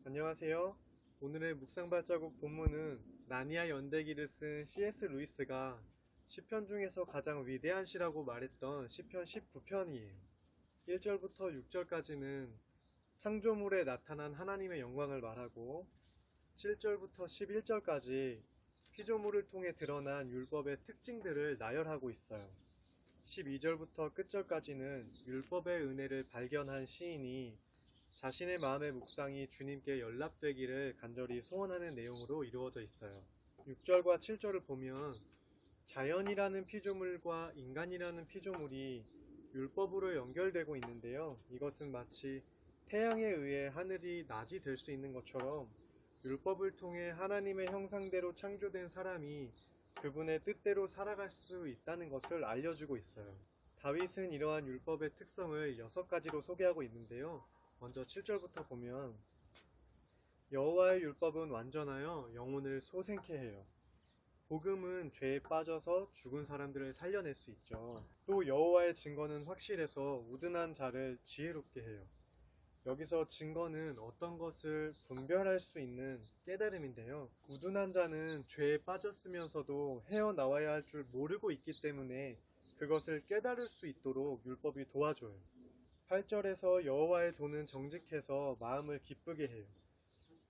안녕하세요. 오늘의 묵상발자국 본문은 나니아 연대기를 쓴 C.S. 루이스가 시편 중에서 가장 위대한 시라고 말했던 시편 19편이에요. 1절부터 6절까지는 창조물에 나타난 하나님의 영광을 말하고 7절부터 11절까지 피조물을 통해 드러난 율법의 특징들을 나열하고 있어요. 12절부터 끝절까지는 율법의 은혜를 발견한 시인이 자신의 마음의 묵상이 주님께 연락되기를 간절히 소원하는 내용으로 이루어져 있어요. 6절과 7절을 보면 자연이라는 피조물과 인간이라는 피조물이 율법으로 연결되고 있는데요. 이것은 마치 태양에 의해 하늘이 낮이 될 수 있는 것처럼 율법을 통해 하나님의 형상대로 창조된 사람이 그분의 뜻대로 살아갈 수 있다는 것을 알려주고 있어요. 다윗은 이러한 율법의 특성을 6가지로 소개하고 있는데요. 먼저 7절부터 보면 여호와의 율법은 완전하여 영혼을 소생케 해요. 복음은 죄에 빠져서 죽은 사람들을 살려낼 수 있죠. 또 여호와의 증거는 확실해서 우둔한 자를 지혜롭게 해요. 여기서 증거는 어떤 것을 분별할 수 있는 깨달음인데요. 우둔한 자는 죄에 빠졌으면서도 헤어나와야 할 줄 모르고 있기 때문에 그것을 깨달을 수 있도록 율법이 도와줘요. 8절에서 여호와의 도는 정직해서 마음을 기쁘게 해요.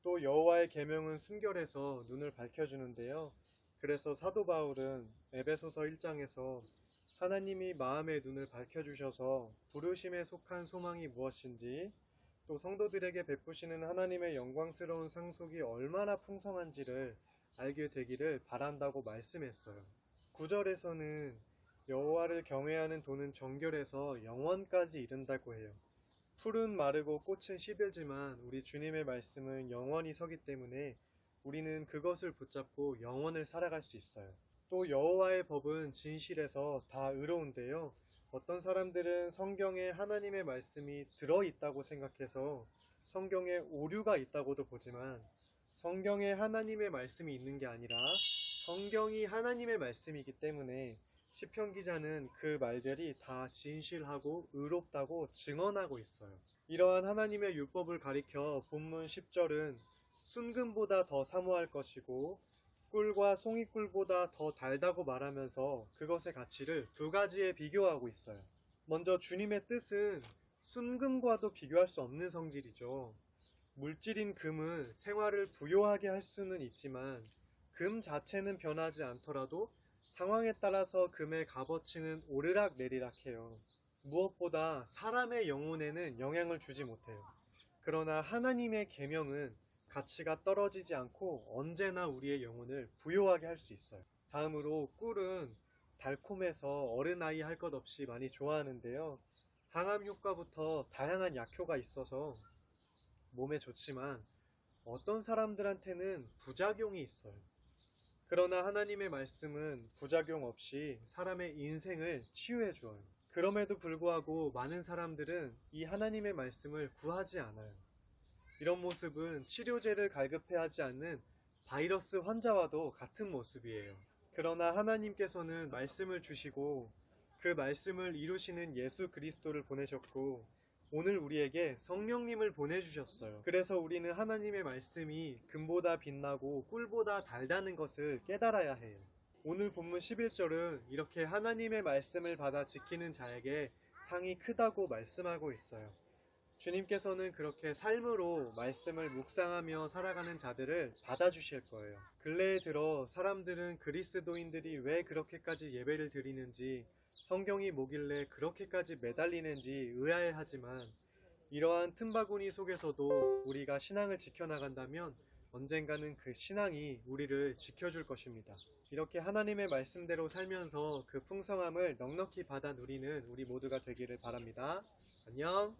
또 여호와의 계명은 순결해서 눈을 밝혀주는데요. 그래서 사도 바울은 에베소서 1장에서 하나님이 마음의 눈을 밝혀주셔서 부르심에 속한 소망이 무엇인지 또 성도들에게 베푸시는 하나님의 영광스러운 상속이 얼마나 풍성한지를 알게 되기를 바란다고 말씀했어요. 9절에서는 여호와를 경외하는 도는 정결해서 영원까지 이른다고 해요. 풀은 마르고 꽃은 시들지만 우리 주님의 말씀은 영원히 서기 때문에 우리는 그것을 붙잡고 영원을 살아갈 수 있어요. 또 여호와의 법은 진실해서 다 의로운데요. 어떤 사람들은 성경에 하나님의 말씀이 들어있다고 생각해서 성경에 오류가 있다고도 보지만 성경에 하나님의 말씀이 있는 게 아니라 성경이 하나님의 말씀이기 때문에 시편 기자는 그 말들이 다 진실하고 의롭다고 증언하고 있어요. 이러한 하나님의 율법을 가리켜 본문 10절은 순금보다 더 사모할 것이고 꿀과 송이꿀보다 더 달다고 말하면서 그것의 가치를 2가지에 비교하고 있어요. 먼저 주님의 뜻은 순금과도 비교할 수 없는 성질이죠. 물질인 금은 생활을 부요하게 할 수는 있지만 금 자체는 변하지 않더라도 상황에 따라서 금의 값어치는 오르락내리락 해요. 무엇보다 사람의 영혼에는 영향을 주지 못해요. 그러나 하나님의 계명은 가치가 떨어지지 않고 언제나 우리의 영혼을 부요하게 할 수 있어요. 다음으로 꿀은 달콤해서 어른아이 할 것 없이 많이 좋아하는데요. 항암 효과부터 다양한 약효가 있어서 몸에 좋지만 어떤 사람들한테는 부작용이 있어요. 그러나 하나님의 말씀은 부작용 없이 사람의 인생을 치유해 주어요. 그럼에도 불구하고 많은 사람들은 이 하나님의 말씀을 구하지 않아요. 이런 모습은 치료제를 갈급해하지 않는 바이러스 환자와도 같은 모습이에요. 그러나 하나님께서는 말씀을 주시고 그 말씀을 이루시는 예수 그리스도를 보내셨고 오늘 우리에게 성령님을 보내주셨어요. 그래서 우리는 하나님의 말씀이 금보다 빛나고 꿀보다 달다는 것을 깨달아야 해요. 오늘 본문 11절은 이렇게 하나님의 말씀을 받아 지키는 자에게 상이 크다고 말씀하고 있어요. 주님께서는 그렇게 삶으로 말씀을 묵상하며 살아가는 자들을 받아주실 거예요. 근래에 들어 사람들은 그리스도인들이 왜 그렇게까지 예배를 드리는지 성경이 뭐길래 그렇게까지 매달리는지 의아해하지만 이러한 틈바구니 속에서도 우리가 신앙을 지켜나간다면 언젠가는 그 신앙이 우리를 지켜줄 것입니다. 이렇게 하나님의 말씀대로 살면서 그 풍성함을 넉넉히 받아 누리는 우리 모두가 되기를 바랍니다. 안녕.